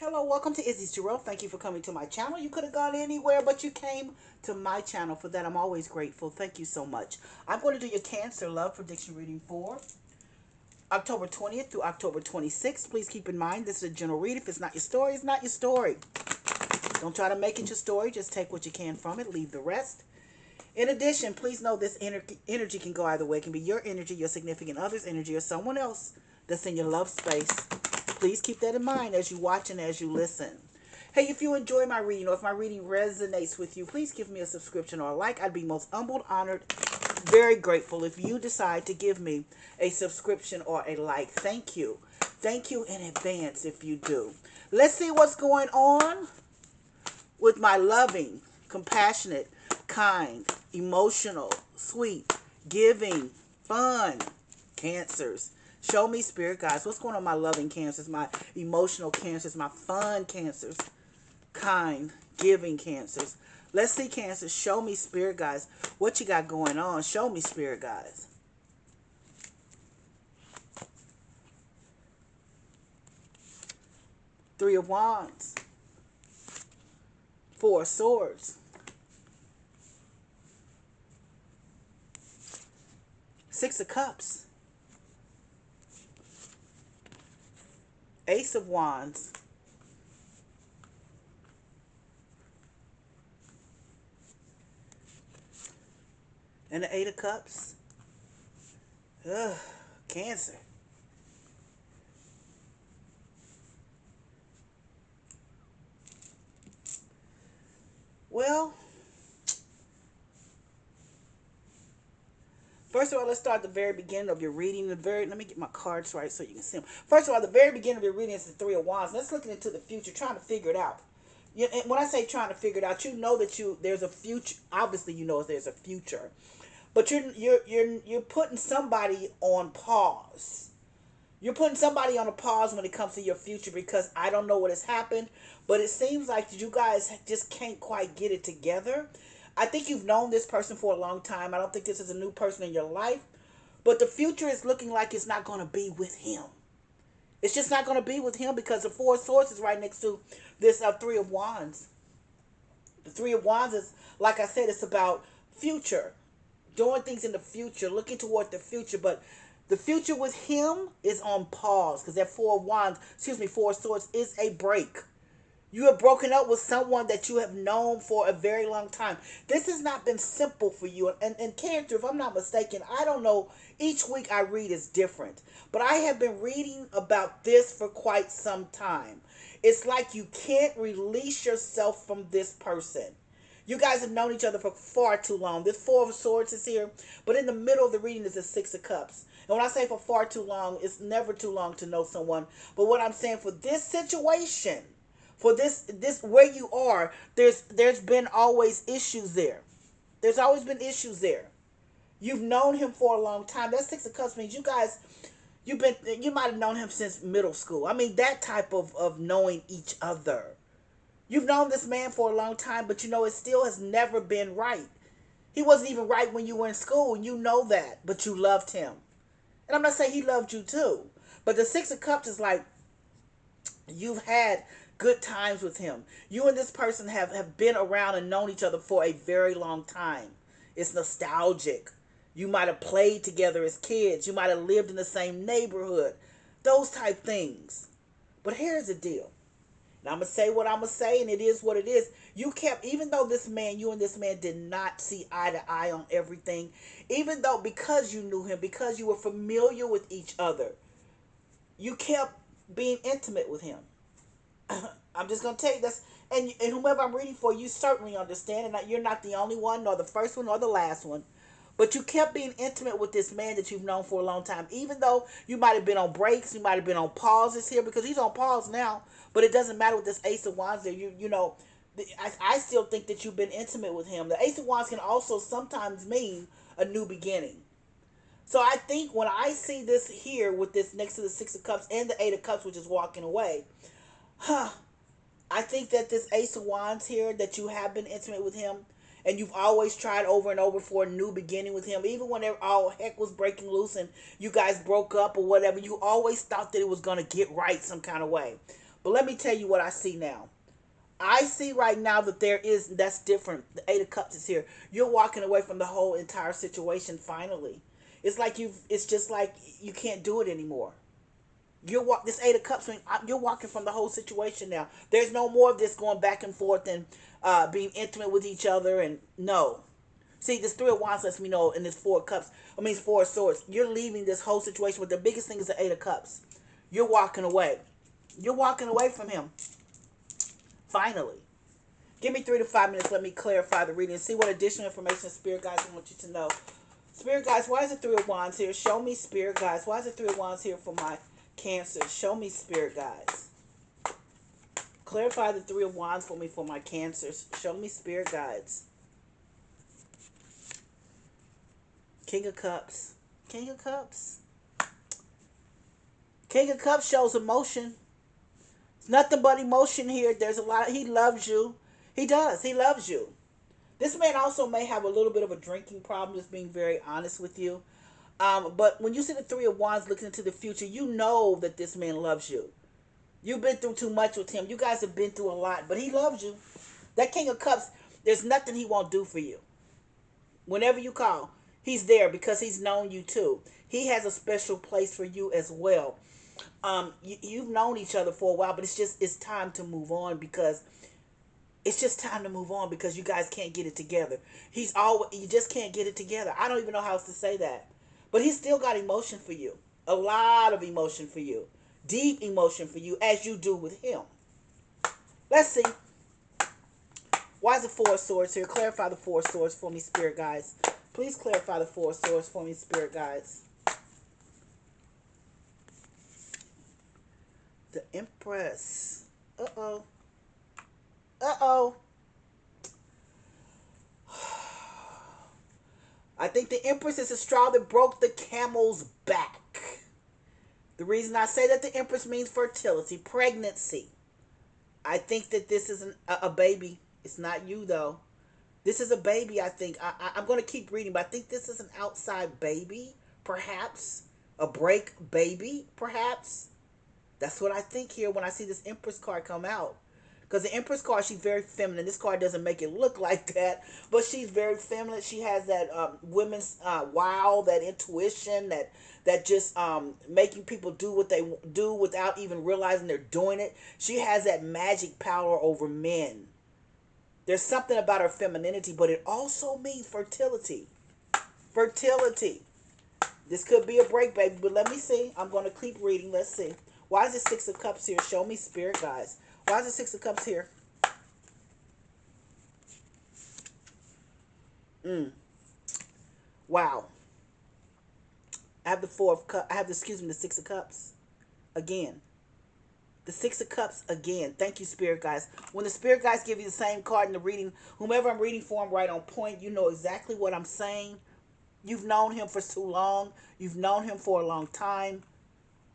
Hello, welcome to Izzy's Tarot. Thank you for coming to my channel. You could have gone anywhere, but you came to my channel. For that, I'm always grateful. Thank you so much. I'm going to do your Cancer Love Prediction reading for October 20th through October 26th. Please keep in mind, this is a general read. If it's not your story, it's not your story. Don't try to make it your story. Just take what you can from it. Leave the rest. In addition, please know this energy can go either way. It can be your energy, your significant other's energy, or someone else that's in your love space. Please keep that in mind as you watch and as you listen. Hey, if you enjoy my reading or if my reading resonates with you, please give me a subscription or a like. I'd be most humbled, honored, very grateful if you decide to give me a subscription or a like. Thank you. Thank you in advance if you do. Let's see what's going on with my loving, compassionate, kind, emotional, sweet, giving, fun Cancers. Show me, Spirit guys, what's going on, my loving Cancers, my emotional Cancers, my fun Cancers, kind, giving Cancers. Let's see, Cancers. Show me, Spirit guys, what you got going on. Show me, Spirit guys. Three of Wands. Four of Swords. Six of Cups. Ace of Wands. And the Eight of Cups. Ugh, Cancer. Well, first of all, let's start at the very beginning of your reading. Let me get my cards right so you can see them. First of all, the very beginning of your reading is the Three of Wands. Let's look into the future, trying to figure it out. And when I say trying to figure it out, you know that there's a future. Obviously, you know there's a future, but you're putting somebody on pause. You're putting somebody on a pause when it comes to your future because I don't know what has happened, but it seems like you guys just can't quite get it together. I think you've known this person for a long time. I don't think this is a new person in your life, but the future is looking like it's not going to be with him. It's just not going to be with him because the Four of Swords is right next to this Three of Wands. The Three of Wands is, like I said, it's about future, doing things in the future, looking toward the future, but the future with him is on pause because that Four of Swords is a break. You have broken up with someone that you have known for a very long time. This has not been simple for you. And Cancer, if I'm not mistaken, I don't know, each week I read is different. But I have been reading about this for quite some time. It's like you can't release yourself from this person. You guys have known each other for far too long. This Four of Swords is here, but in the middle of the reading is the Six of Cups. And when I say for far too long, it's never too long to know someone. But what I'm saying for this situation, for this where you are, there's been always issues there. There's always been issues there. You've known him for a long time. That Six of Cups means you guys, you might have known him since middle school. I mean, that type of knowing each other. You've known this man for a long time, but you know it still has never been right. He wasn't even right when you were in school, and you know that, but you loved him. And I'm not saying he loved you too, but the Six of Cups is like you've had good times with him. You and this person have been around and known each other for a very long time. It's nostalgic. You might have played together as kids. You might have lived in the same neighborhood. Those type things. But here's the deal. And I'm going to say what I'm going to say, and it is what it is. Even though you and this man did not see eye to eye on everything, even though because you knew him, because you were familiar with each other, you kept being intimate with him. I'm just going to tell you this, and whomever I'm reading for, you certainly understand, and you're not the only one, nor the first one, nor the last one. But you kept being intimate with this man that you've known for a long time. Even though you might have been on breaks, you might have been on pauses here, because he's on pause now. But it doesn't matter with this Ace of Wands there. You know, I still think that you've been intimate with him. The Ace of Wands can also sometimes mean a new beginning. So I think when I see this here with this next to the Six of Cups and the Eight of Cups, which is walking away, I think that this Ace of Wands here, that you have been intimate with him, and you've always tried over and over for a new beginning with him, even when all heck was breaking loose and you guys broke up or whatever, you always thought that it was going to get right some kind of way. But let me tell you what I see now. I see right now that that's different. The Eight of Cups is here. You're walking away from the whole entire situation finally. It's just like you can't do it anymore. This Eight of Cups, you're walking from the whole situation now. There's no more of this going back and forth and being intimate with each other, and no. See, this Three of Wands lets me know, in this Four of Cups, Four of Swords, you're leaving this whole situation, but the biggest thing is the Eight of Cups. You're walking away. You're walking away from him. Finally. Give me 3 to 5 minutes. Let me clarify the reading and see what additional information Spirit Guides want you to know. Spirit Guides, why is the Three of Wands here? Show me, Spirit Guides. Why is the Three of Wands here for my Cancer? Show me, Spirit Guides. Clarify the Three of Wands for me for my Cancers. Show me, Spirit Guides. King of Cups. King of Cups. King of Cups shows emotion. It's nothing but emotion here. There's a lot. He loves you. He does. He loves you. This man also may have a little bit of a drinking problem, just being very honest with you. But when you see the Three of Wands looking into the future, you know that this man loves you. You've been through too much with him. You guys have been through a lot, but he loves you. That King of Cups, there's nothing he won't do for you. Whenever you call, he's there because he's known you too. He has a special place for you as well. You've known each other for a while, but it's time to move on because you guys can't get it together. You just can't get it together. I don't even know how else to say that. But he's still got emotion for you. A lot of emotion for you. Deep emotion for you, as you do with him. Let's see. Why is the Four of Swords here? Clarify the Four of Swords for me, Spirit Guides. Please clarify the Four of Swords for me, Spirit Guides. The Empress. Uh-oh. Uh-oh. I think the Empress is a straw that broke the camel's back. The reason I say that the Empress means fertility, pregnancy. I think that this is a baby. It's not you, though. This is a baby, I think. I'm going to keep reading, but I think this is an outside baby, perhaps. A break baby, perhaps. That's what I think here when I see this Empress card come out. Because the Empress card, she's very feminine. This card doesn't make it look like that, but she's very feminine. She has that women's wow, that intuition, that just making people do what they do without even realizing they're doing it. She has that magic power over men. There's something about her femininity, but it also means fertility. Fertility. This could be a break, baby, but let me see. I'm going to keep reading. Let's see. Why is the Six of Cups here? Show me, Spirit Guides. Why is the Six of Cups here? Wow. I have the Four of Cups. The Six of Cups. Again. The Six of Cups again. Thank you, Spirit Guides. When the Spirit Guides give you the same card in the reading, whomever I'm reading for, I'm right on point. You know exactly what I'm saying. You've known him for too long. You've known him for a long time.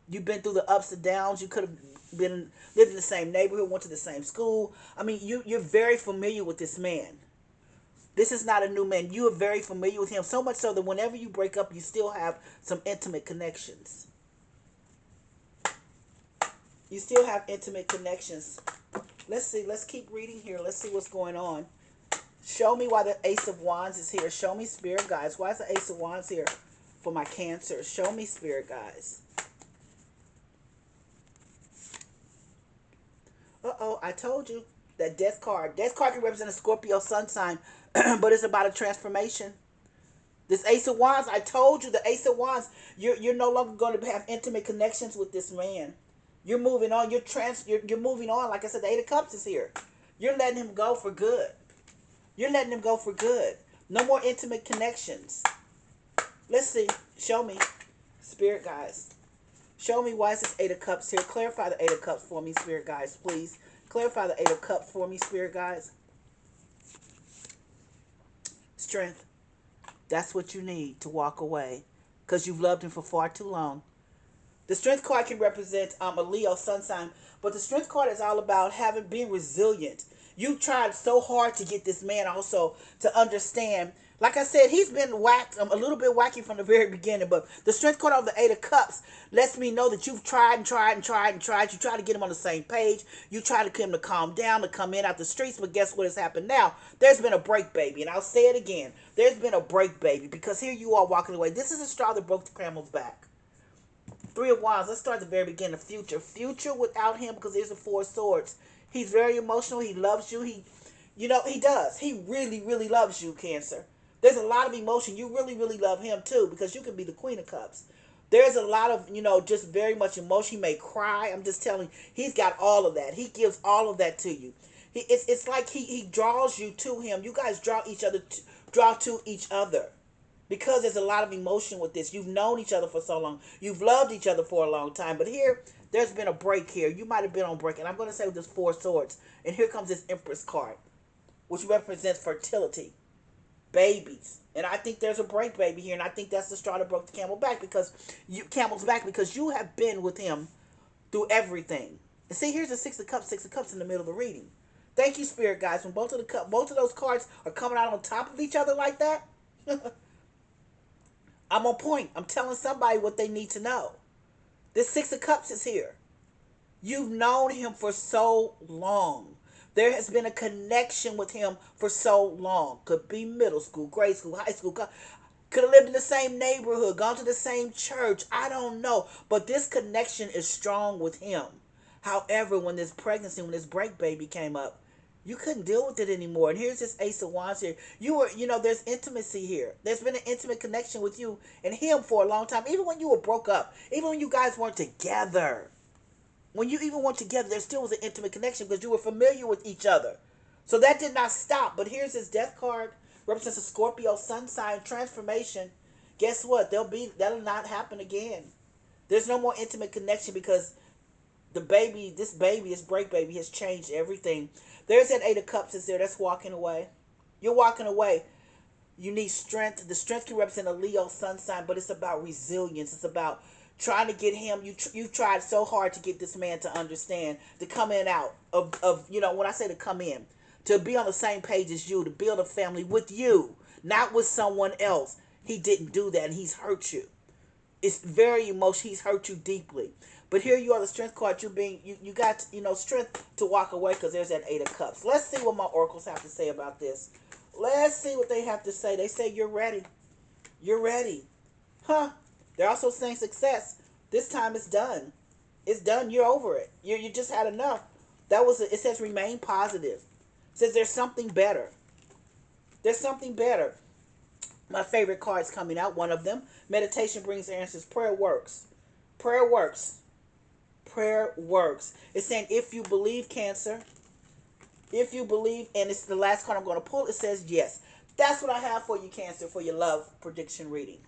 You've been through the ups and downs. You could have lived in the same neighborhood, went to the same school. I mean, you're very familiar with this man. This is not a new man. You are very familiar with him, so much so that whenever you break up, you still have some intimate connections. You still have intimate connections. Let's see. Let's keep reading here. Let's see what's going on. Show me why the Ace of Wands is here. Show me, Spirit Guides. Why is the Ace of Wands here for my Cancer? Show me, Spirit Guides. Uh-oh, I told you. That Death card. Death card can represent a Scorpio sun sign, but it's about a transformation. This Ace of Wands, I told you, the Ace of Wands, you're no longer going to have intimate connections with this man. You're moving on. You're moving on. Like I said, the Eight of Cups is here. You're letting him go for good. You're letting him go for good. No more intimate connections. Let's see. Show me. Spirit Guides. Show me why is this Eight of Cups here. Clarify the Eight of Cups for me, Spirit Guides, please. Clarify the Eight of Cups for me, Spirit Guides. Strength. That's what you need to walk away because you've loved him for far too long. The Strength card can represent a Leo sun sign, but the Strength card is all about being resilient. You tried so hard to get this man also to understand Like I said, he's been whacked, a little bit wacky from the very beginning. But the strength card of the Eight of Cups lets me know that you've tried and tried and tried and tried. You try to get him on the same page. You try to get him to calm down, to come in out the streets. But guess what has happened now? There's been a break, baby. And I'll say it again. There's been a break, baby. Because here you are walking away. This is a straw that broke the camel's back. Three of Wands. Let's start at the very beginning. The future. Future without him, because there's the Four of Swords. He's very emotional. He loves you. He does. He really, really loves you, Cancer. There's a lot of emotion. You really, really love him too, because you can be the Queen of Cups. There's a lot of, just very much emotion. He may cry. I'm just telling you, he's got all of that. He gives all of that to you. It's like he draws you to him. You guys draw to each other, because there's a lot of emotion with this. You've known each other for so long. You've loved each other for a long time. But here, there's been a break here. You might have been on break. And I'm going to say with this Four of Swords. And here comes this Empress card, which represents fertility, babies. And I think there's a break, baby, here. And I think that's the straw that broke the camel's back, because you have been with him through everything. And see, here's the Six of Cups in the middle of the reading. Thank you, Spirit guys. When both of those cards are coming out on top of each other like that, I'm on point. I'm telling somebody what they need to know. This Six of Cups is here. You've known him for so long. There has been a connection with him for so long. Could be middle school, grade school, high school. Could have lived in the same neighborhood, gone to the same church. I don't know. But this connection is strong with him. However, when this break baby came up, you couldn't deal with it anymore. And here's this Ace of Wands here. There's intimacy here. There's been an intimate connection with you and him for a long time. Even when you were broke up, even when you guys weren't together. When you even weren't together, there still was an intimate connection because you were familiar with each other. So that did not stop. But here's this Death card. Represents a Scorpio sun sign transformation. Guess what? That'll not happen again. There's no more intimate connection, because this break baby has changed everything. There's that Eight of Cups is there. That's walking away. You're walking away. You need strength. The strength can represent a Leo sun sign, but it's about resilience. It's about trying to get him. You've tried so hard to get this man to understand, to come in out of when I say to come in, to be on the same page as you, to build a family with you, not with someone else. He didn't do that, and he's hurt you. It's very emotional. He's hurt you deeply. But here you are, the strength card. You got strength to walk away, because there's that Eight of Cups. Let's see what my oracles have to say about this. Let's see what they have to say. They say you're ready. You're ready. Huh? They're also saying success. This time it's done. It's done. You're over it. You just had enough. It says remain positive. It says there's something better. There's something better. My favorite card's coming out. One of them. Meditation brings answers. Prayer works. Prayer works. Prayer works. It's saying if you believe, Cancer. If you believe, and it's the last card I'm going to pull, it says yes. That's what I have for you, Cancer, for your love prediction reading.